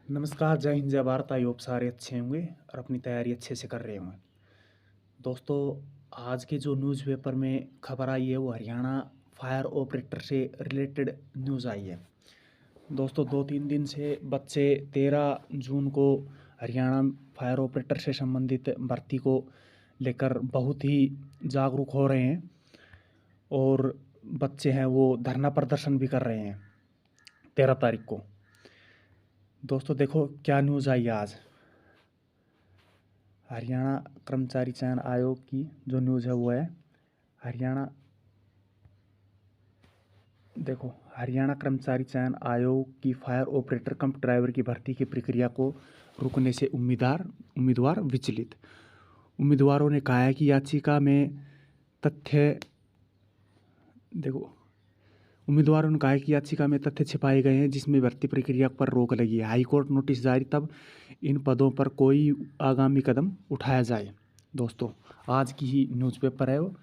नमस्कार, जय हिंद, जय भारत। आई होप सारे अच्छे होंगे और अपनी तैयारी अच्छे से कर रहे होंगे। दोस्तों, आज के जो न्यूज़पेपर में खबर आई है वो हरियाणा फायर ऑपरेटर से रिलेटेड न्यूज़ आई है। दोस्तों, 2-3 दिन से बच्चे 13 जून को हरियाणा फायर ऑपरेटर से संबंधित भर्ती को लेकर बहुत ही जागरूक हो रहे हैं और बच्चे हैं वो धरना प्रदर्शन भी कर रहे हैं 13 तारीख को। दोस्तों, देखो क्या न्यूज़ आई है आज। हरियाणा कर्मचारी चयन आयोग की जो न्यूज़ है वो है हरियाणा कर्मचारी चयन आयोग की फायर ऑपरेटर कम ड्राइवर की भर्ती की प्रक्रिया को रुकने से उम्मीदवार विचलित। उम्मीदवारों ने कहा है कि याचिका में तथ्य देखो उम्मीदवारों ने कहा है कि याचिका में तथ्य छिपाए गए हैं जिसमें भर्ती प्रक्रिया पर रोक लगी है। हाईकोर्ट नोटिस जारी तब इन पदों पर कोई आगामी कदम उठाया जाए। दोस्तों, आज की ही न्यूज़पेपर है वो।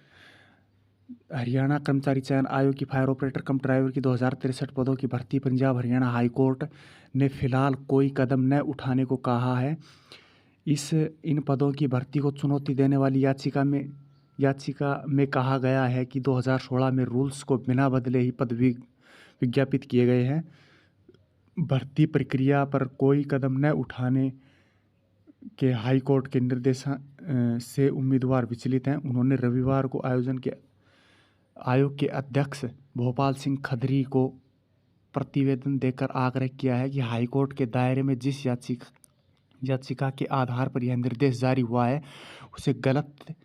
हरियाणा कर्मचारी चयन आयोग की फायर ऑपरेटर कम ड्राइवर की 2063 पदों की भर्ती पंजाब हरियाणा हाईकोर्ट ने फिलहाल कोई कदम न उठाने को कहा है। इन पदों की भर्ती को चुनौती देने वाली याचिका में कहा गया है कि 2016 में रूल्स को बिना बदले ही पद विज्ञापित किए गए हैं। भर्ती प्रक्रिया पर कोई कदम न उठाने के हाईकोर्ट के निर्देश से उम्मीदवार विचलित हैं। उन्होंने रविवार को आयोग के अध्यक्ष भोपाल सिंह खदरी को प्रतिवेदन देकर आग्रह किया है कि हाईकोर्ट के दायरे में जिस याचिका के आधार पर यह निर्देश जारी हुआ है उसे गलत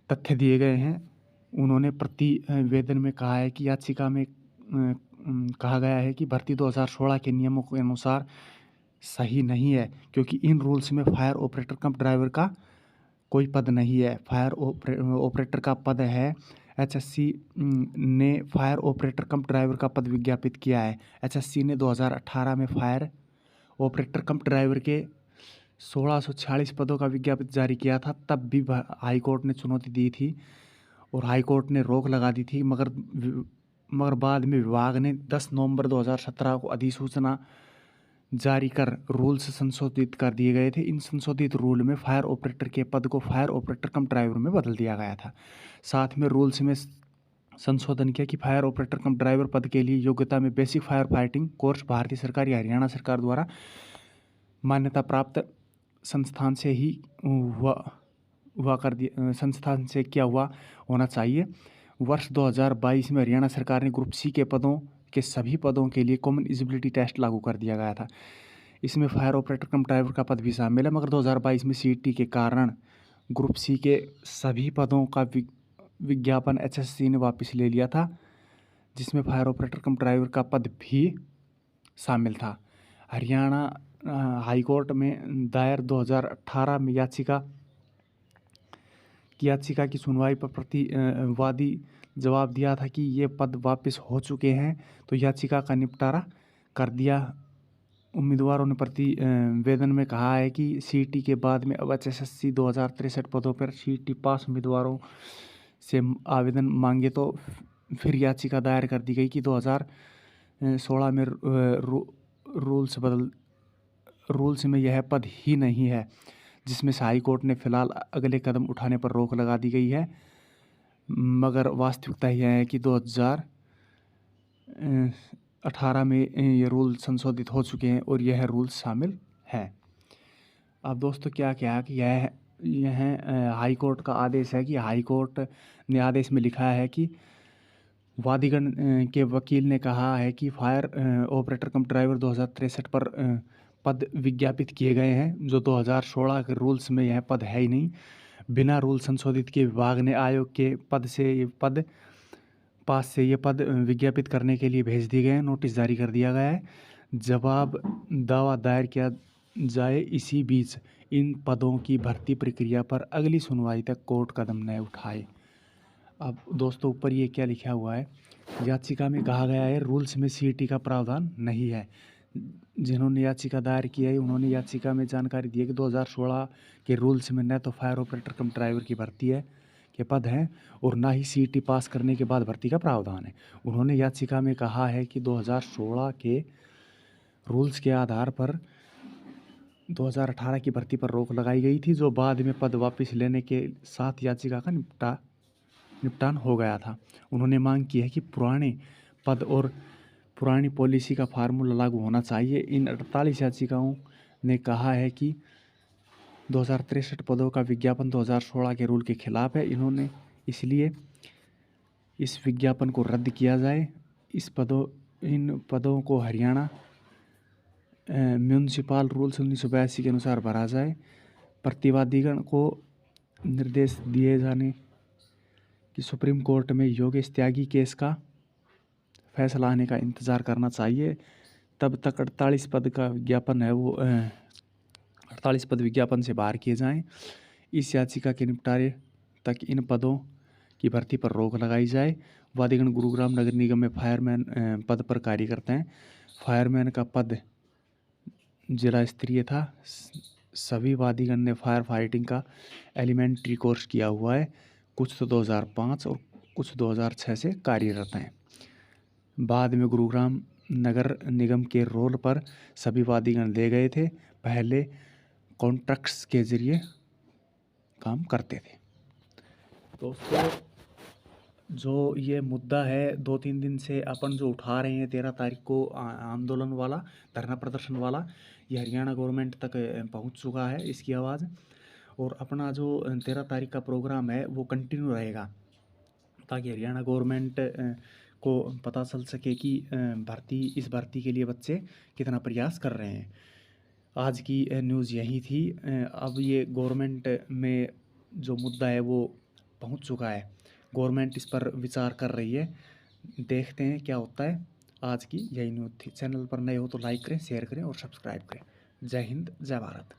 तथ्य दिए गए हैं। उन्होंने प्रतिवेदन में कहा है कि याचिका में कहा गया है कि भर्ती 2016 के नियमों के अनुसार सही नहीं है क्योंकि इन रूल्स में फायर ऑपरेटर कम ड्राइवर का कोई पद नहीं है। फायर ऑपरेटर का पद है। एचएससी ने फायर ऑपरेटर कम ड्राइवर का पद विज्ञापित किया है। एचएससी ने 2018 में फायर ऑपरेटर कम ड्राइवर के 1646 पदों का विज्ञापित जारी किया था। तब भी हाईकोर्ट ने चुनौती दी थी और हाईकोर्ट ने रोक लगा दी थी, मगर बाद में विभाग ने 10 नवंबर 2017 को अधिसूचना जारी कर रूल्स संशोधित कर दिए गए थे। इन संशोधित रूल में फायर ऑपरेटर के पद को फायर ऑपरेटर कम ड्राइवर में बदल दिया गया था। साथ में रूल्स में संशोधन किया कि फायर ऑपरेटर कम ड्राइवर पद के लिए योग्यता में बेसिक फायर फाइटिंग कोर्स भारतीय सरकार या हरियाणा सरकार द्वारा मान्यता प्राप्त संस्थान से किया हुआ होना चाहिए। वर्ष 2022 में हरियाणा सरकार ने ग्रुप सी के पदों के सभी पदों के लिए कॉमन एलिजिबिलिटी टेस्ट लागू कर दिया गया था। इसमें फायर ऑपरेटर कम ड्राइवर का पद भी शामिल है, मगर 2022 में सीईटी के कारण ग्रुप सी के सभी पदों का विज्ञापन एचएससी ने वापस ले लिया था, जिसमें फायर ऑपरेटर कम ड्राइवर का पद भी शामिल था। हरियाणा हाईकोर्ट में दायर 2018 में याचिका की सुनवाई पर प्रतिवादी जवाब दिया था कि ये पद वापस हो चुके हैं, तो याचिका का निपटारा कर दिया। उम्मीदवारों ने प्रतिवेदन में कहा है कि सीईटी के बाद में अब एचएससी 2063 पदों पर सीईटी पास उम्मीदवारों से आवेदन मांगे तो फिर याचिका दायर कर दी गई कि 2016 में रूल्स में यह पद ही नहीं है, जिसमें से हाई कोर्ट ने फिलहाल अगले कदम उठाने पर रोक लगा दी गई है। मगर वास्तविकता यह है कि 2018 में ये रूल संशोधित हो चुके हैं और यह रूल शामिल है। अब दोस्तों, क्या कि यह हाई कोर्ट का आदेश है कि हाई कोर्ट ने आदेश में लिखा है कि वादीगण के वकील ने कहा है कि फायर ऑपरेटर कम ड्राइवर 2063 पर पद विज्ञापित किए गए हैं, जो 2016 के रूल्स में यह पद है ही नहीं। बिना रूल संशोधित के विभाग ने आयोग के पास से ये पद विज्ञापित करने के लिए भेज दिए गए हैं। नोटिस जारी कर दिया गया है। जवाब दावा दायर किया जाए। इसी बीच इन पदों की भर्ती प्रक्रिया पर अगली सुनवाई तक कोर्ट कदम न उठाए। अब दोस्तों, ऊपर ये क्या लिखा हुआ है, याचिका में कहा गया है रूल्स में सीईटी का प्रावधान नहीं है। जिन्होंने याचिका दायर की है उन्होंने याचिका में जानकारी दी है कि 2016 के रूल्स में न तो फायर ऑपरेटर कम ड्राइवर की भर्ती के पद हैं और ना ही सीईटी पास करने के बाद भर्ती का प्रावधान है। उन्होंने याचिका में कहा है कि 2016 के रूल्स के आधार पर 2018 की भर्ती पर रोक लगाई गई थी, जो बाद में पद वापस लेने के साथ याचिका का निपटान हो गया था। उन्होंने मांग की है कि पुराने पद और पुरानी पॉलिसी का फार्मूला लागू होना चाहिए। इन 48 याचिकाओं ने कहा है कि 2063 पदों का विज्ञापन 2016 के रूल के खिलाफ है। इन्होंने इसलिए इस विज्ञापन को रद्द किया जाए। इन पदों को हरियाणा म्यूनिसिपल रूल्स 1982 के अनुसार भरा जाए। प्रतिवादीगण को निर्देश दिए जाने कि सुप्रीम कोर्ट में योगेश त्यागी केस का फैसला आने का इंतज़ार करना चाहिए। तब तक 48 पद का विज्ञापन है वो 48 पद विज्ञापन से बाहर किए जाएं। इस याचिका के निपटारे तक इन पदों की भर्ती पर रोक लगाई जाए। वादीगण गुरुग्राम नगर निगम में फायरमैन पद पर कार्य करते हैं। फायरमैन का पद जिला स्तरीय था। सभी वादीगण ने फायर फाइटिंग का एलिमेंट्री कोर्स किया हुआ है। कुछ तो 2005 और कुछ 2006 से कार्यरत हैं। बाद में गुरुग्राम नगर निगम के रोल पर सभी वादीगण ले गए थे। पहले कॉन्ट्रैक्ट्स के जरिए काम करते थे। दोस्तों, जो ये मुद्दा है 2-3 दिन से अपन जो उठा रहे हैं, 13 तारीख को आंदोलन वाला, धरना प्रदर्शन वाला, ये हरियाणा गवर्नमेंट तक पहुंच चुका है इसकी आवाज़। और अपना जो 13 तारीख का प्रोग्राम है वो कंटिन्यू रहेगा, ताकि हरियाणा गवर्नमेंट को पता चल सके कि इस भर्ती के लिए बच्चे कितना प्रयास कर रहे हैं। आज की न्यूज़ यही थी। अब ये गवर्नमेंट में जो मुद्दा है वो पहुंच चुका है। गवर्नमेंट इस पर विचार कर रही है। देखते हैं क्या होता है। आज की यही न्यूज़ थी। चैनल पर नए हो तो लाइक करें, शेयर करें और सब्सक्राइब करें। जय हिंद, जय भारत।